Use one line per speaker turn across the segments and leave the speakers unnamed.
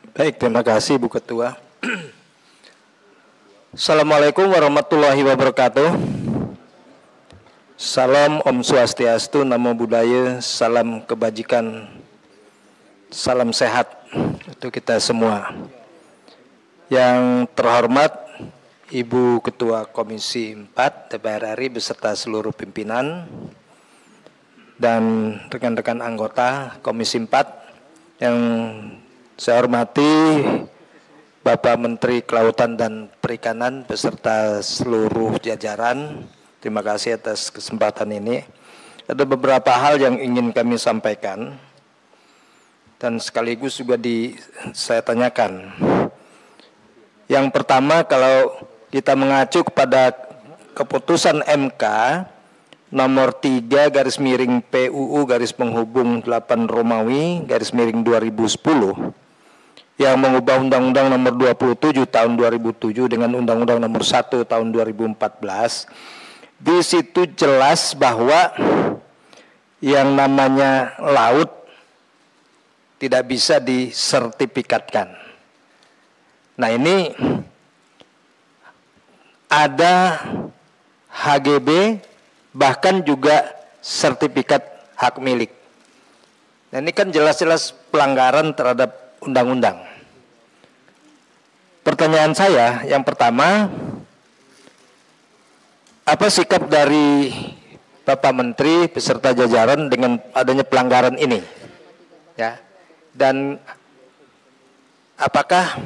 Baik, terima kasih Bu Ketua. Assalamualaikum warahmatullahi wabarakatuh. Salam Om Swastiastu, Namo Buddhaya, salam kebajikan, salam sehat untuk kita semua. Yang terhormat Ibu Ketua Komisi 4 DPR RI beserta seluruh pimpinan dan rekan-rekan anggota Komisi 4 yang saya hormati Bapak Menteri Kelautan dan Perikanan beserta seluruh jajaran. Terima kasih atas kesempatan ini. Ada beberapa hal yang ingin kami sampaikan dan sekaligus juga saya tanyakan. Yang pertama, kalau kita mengacu kepada keputusan MK nomor 3/PUU/8 Romawi /2010 yang mengubah Undang-Undang nomor 27 tahun 2007 dengan Undang-Undang nomor 1 tahun 2014. Di situ jelas bahwa yang namanya laut tidak bisa disertifikatkan. Nah, ini ada HGB, bahkan juga sertifikat hak milik. Nah, ini kan jelas-jelas pelanggaran terhadap undang-undang. Pertanyaan saya yang pertama, apa sikap dari Bapak Menteri beserta jajaran dengan adanya pelanggaran ini? Ya. Dan apakah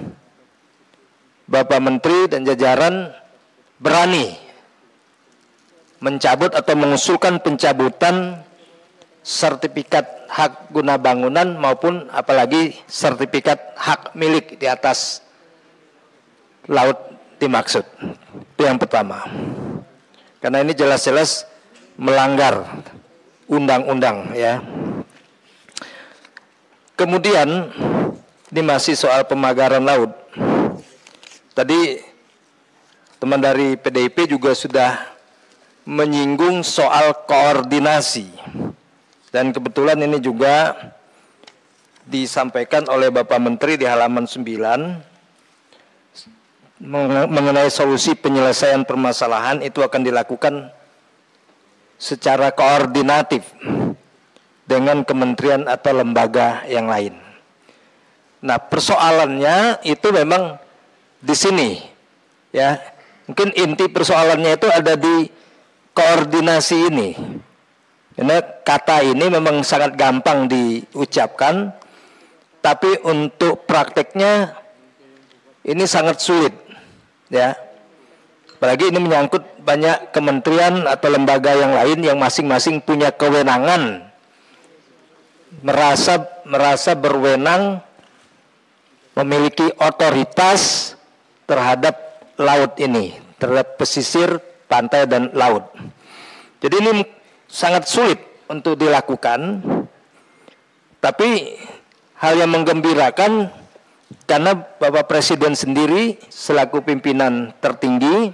Bapak Menteri dan jajaran berani mencabut atau mengusulkan pencabutan sertifikat hak guna bangunan maupun apalagi sertifikat hak milik di atas laut dimaksud? Itu yang pertama. Karena ini jelas-jelas melanggar undang-undang, ya. Kemudian ini masih soal pemagaran laut. Tadi teman dari PDIP juga sudah menyinggung soal koordinasi. Dan kebetulan ini juga disampaikan oleh Bapak Menteri di halaman 9 mengenai solusi penyelesaian permasalahan itu akan dilakukan secara koordinatif dengan kementerian atau lembaga yang lain. Nah, persoalannya itu memang di sini, ya. Mungkin inti persoalannya itu ada di koordinasi ini. Karena kata ini memang sangat gampang diucapkan, tapi untuk prakteknya ini sangat sulit, ya. Apalagi ini menyangkut banyak kementerian atau lembaga yang lain yang masing-masing punya kewenangan, merasa berwenang, memiliki otoritas terhadap laut ini, terhadap pesisir, pantai, dan laut. Jadi ini sangat sulit untuk dilakukan, tapi hal yang menggembirakan karena Bapak Presiden sendiri selaku pimpinan tertinggi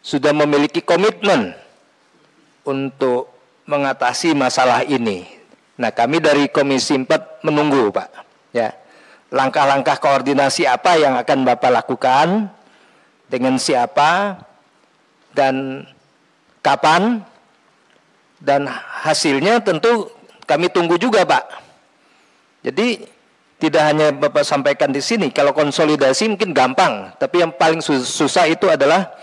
sudah memiliki komitmen untuk mengatasi masalah ini. Nah, kami dari Komisi 4 menunggu, Pak, ya. Langkah-langkah koordinasi apa yang akan Bapak lakukan, dengan siapa, dan kapan, dan hasilnya tentu kami tunggu juga, Pak. Jadi tidak hanya Bapak sampaikan di sini, kalau konsolidasi mungkin gampang, tapi yang paling susah itu adalah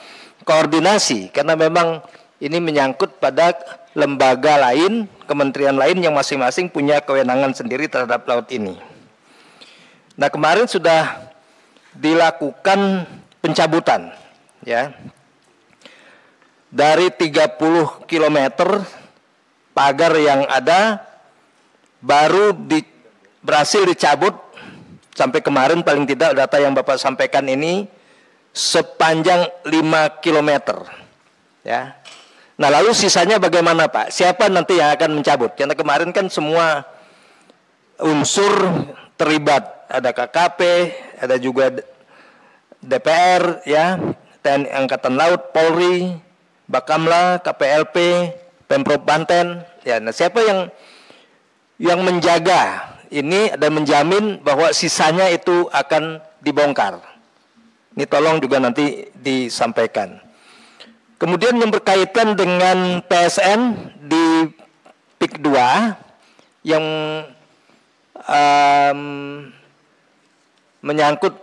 koordinasi, karena memang ini menyangkut pada lembaga lain, kementerian lain yang masing-masing punya kewenangan sendiri terhadap laut ini. Nah, kemarin sudah dilakukan pencabutan, ya. Dari 30 km pagar yang ada baru berhasil dicabut sampai kemarin, paling tidak data yang Bapak sampaikan ini sepanjang 5 km, ya. Nah, lalu sisanya bagaimana, Pak? Siapa nanti yang akan mencabut? Karena kemarin kan semua unsur terlibat, ada KKP, ada juga DPR, ya, TNI Angkatan Laut, Polri, Bakamla, KPLP, Pemprov Banten, ya. Nah, siapa yang menjaga, ini dan menjamin bahwa sisanya itu akan dibongkar. Ini tolong juga nanti disampaikan. Kemudian yang berkaitan dengan PSN di PIK 2 yang menyangkut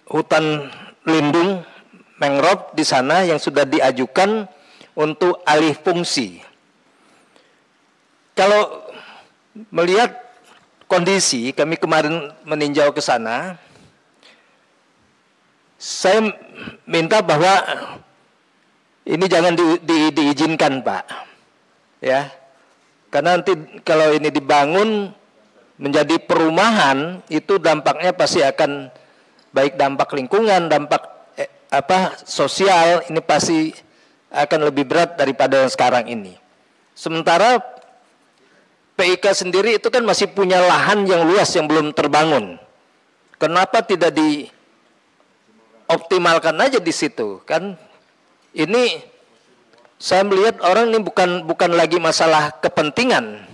hutan lindung mangrove di sana yang sudah diajukan untuk alih fungsi. Kalau melihat kondisi, kami kemarin meninjau ke sana, saya minta bahwa ini jangan diizinkan, Pak. Ya. Karena nanti kalau ini dibangun menjadi perumahan, itu dampaknya pasti akan baik dampak lingkungan, dampak sosial, ini pasti akan lebih berat daripada yang sekarang ini. Sementara PIK sendiri itu kan masih punya lahan yang luas yang belum terbangun. Kenapa tidak dioptimalkan aja di situ? Kan ini saya melihat orang ini bukan lagi masalah kepentingan,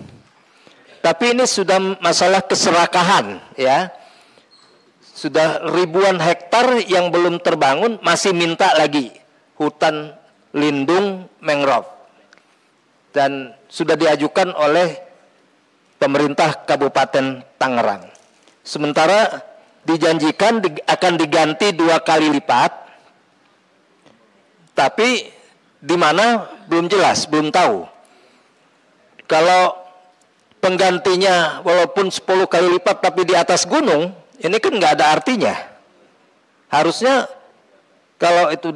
tapi ini sudah masalah keserakahan, ya. Sudah ribuan hektar yang belum terbangun, masih minta lagi hutan lindung mangrove. Dan sudah diajukan oleh pemerintah Kabupaten Tangerang. Sementara dijanjikan akan diganti 2 kali lipat, tapi di mana belum jelas, belum tahu. Kalau penggantinya walaupun 10 kali lipat tapi di atas gunung, ini kan nggak ada artinya. Harusnya kalau itu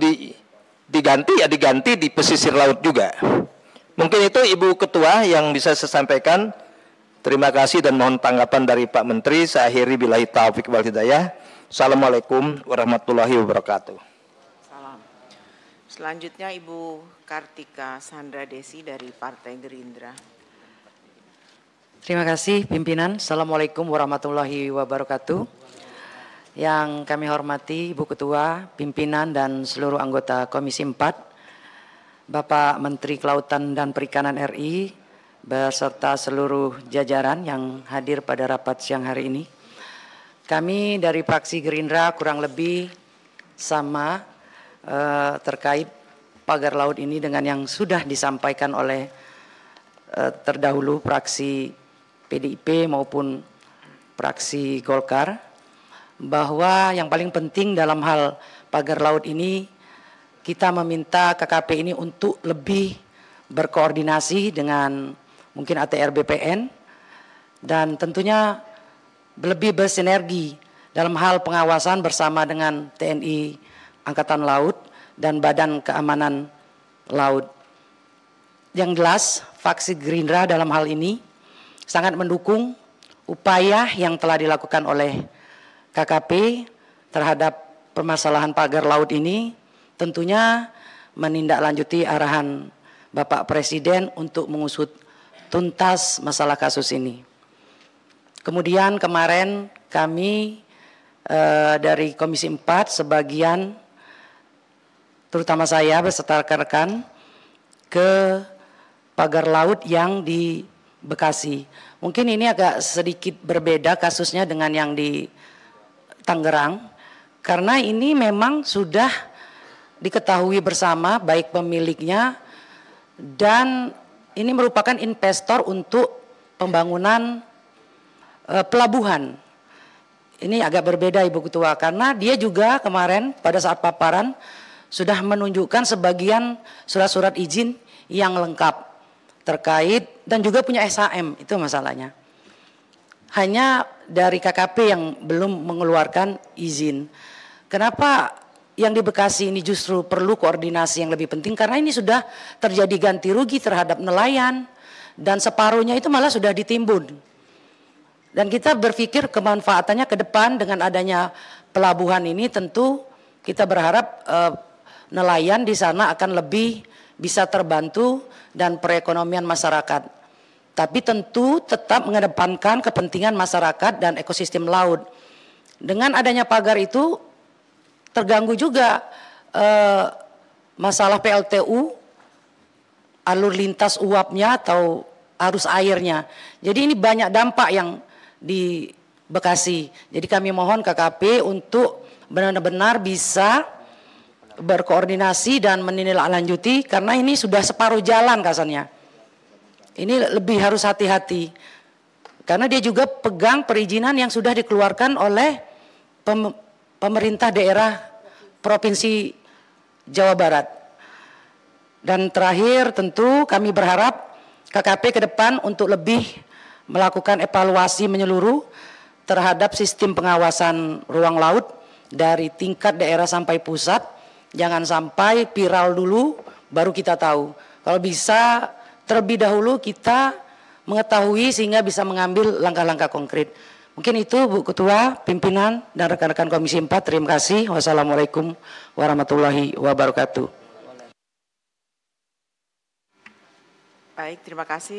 diganti ya diganti di pesisir laut juga. Mungkin itu Ibu Ketua yang bisa saya sampaikan. Terima kasih dan mohon tanggapan dari Pak Menteri. Saya akhiri billahi taufiq wal hidayah. Assalamualaikum warahmatullahi wabarakatuh.
Salam. Selanjutnya Ibu Kartika Sandra Desi dari Partai Gerindra.
Terima kasih pimpinan. Assalamualaikum warahmatullahi wabarakatuh. Yang kami hormati Ibu Ketua, pimpinan dan seluruh anggota Komisi 4, Bapak Menteri Kelautan dan Perikanan RI, beserta seluruh jajaran yang hadir pada rapat siang hari ini. Kami dari fraksi Gerindra kurang lebih sama terkait pagar laut ini dengan yang sudah disampaikan oleh terdahulu fraksi PDIP maupun fraksi Golkar, bahwa yang paling penting dalam hal pagar laut ini kita meminta KKP ini untuk lebih berkoordinasi dengan mungkin ATR BPN dan tentunya lebih bersinergi dalam hal pengawasan bersama dengan TNI Angkatan Laut dan Badan Keamanan Laut. Yang jelas, fraksi Gerindra dalam hal ini sangat mendukung upaya yang telah dilakukan oleh KKP terhadap permasalahan pagar laut ini, tentunya menindaklanjuti arahan Bapak Presiden untuk mengusut tuntas masalah kasus ini. Kemudian kemarin kami dari Komisi 4 sebagian, terutama saya beserta rekan-rekan, ke pagar laut yang di Bekasi. Mungkin ini agak sedikit berbeda kasusnya dengan yang di Tangerang, karena ini memang sudah diketahui bersama baik pemiliknya dan ini merupakan investor untuk pembangunan pelabuhan. Ini agak berbeda Ibu Ketua, karena dia juga kemarin pada saat paparan sudah menunjukkan sebagian surat-surat izin yang lengkap terkait dan juga punya SHM, itu masalahnya. Hanya dari KKP yang belum mengeluarkan izin. Kenapa yang di Bekasi ini justru perlu koordinasi yang lebih penting? Karena ini sudah terjadi ganti rugi terhadap nelayan dan separuhnya itu malah sudah ditimbun. Dan kita berpikir kemanfaatannya ke depan dengan adanya pelabuhan ini, tentu kita berharap nelayan di sana akan lebih bisa terbantu dan perekonomian masyarakat. Tapi tentu tetap mengedepankan kepentingan masyarakat dan ekosistem laut. Dengan adanya pagar itu terganggu juga masalah PLTU, alur lintas uapnya atau arus airnya. Jadi ini banyak dampak yang di Bekasi. Jadi kami mohon KKP untuk benar-benar bisa berkoordinasi dan menindaklanjuti karena ini sudah separuh jalan kasarnya. Ini lebih harus hati-hati. Karena dia juga pegang perizinan yang sudah dikeluarkan oleh pemerintah daerah Provinsi Jawa Barat. Dan terakhir tentu kami berharap KKP ke depan untuk lebih melakukan evaluasi menyeluruh terhadap sistem pengawasan ruang laut dari tingkat daerah sampai pusat. Jangan sampai viral dulu baru kita tahu. Kalau bisa terlebih dahulu kita mengetahui sehingga bisa mengambil langkah-langkah konkret. Mungkin itu Bu Ketua, pimpinan dan rekan-rekan Komisi 4. Terima kasih. Wassalamualaikum warahmatullahi wabarakatuh.
Baik, terima kasih.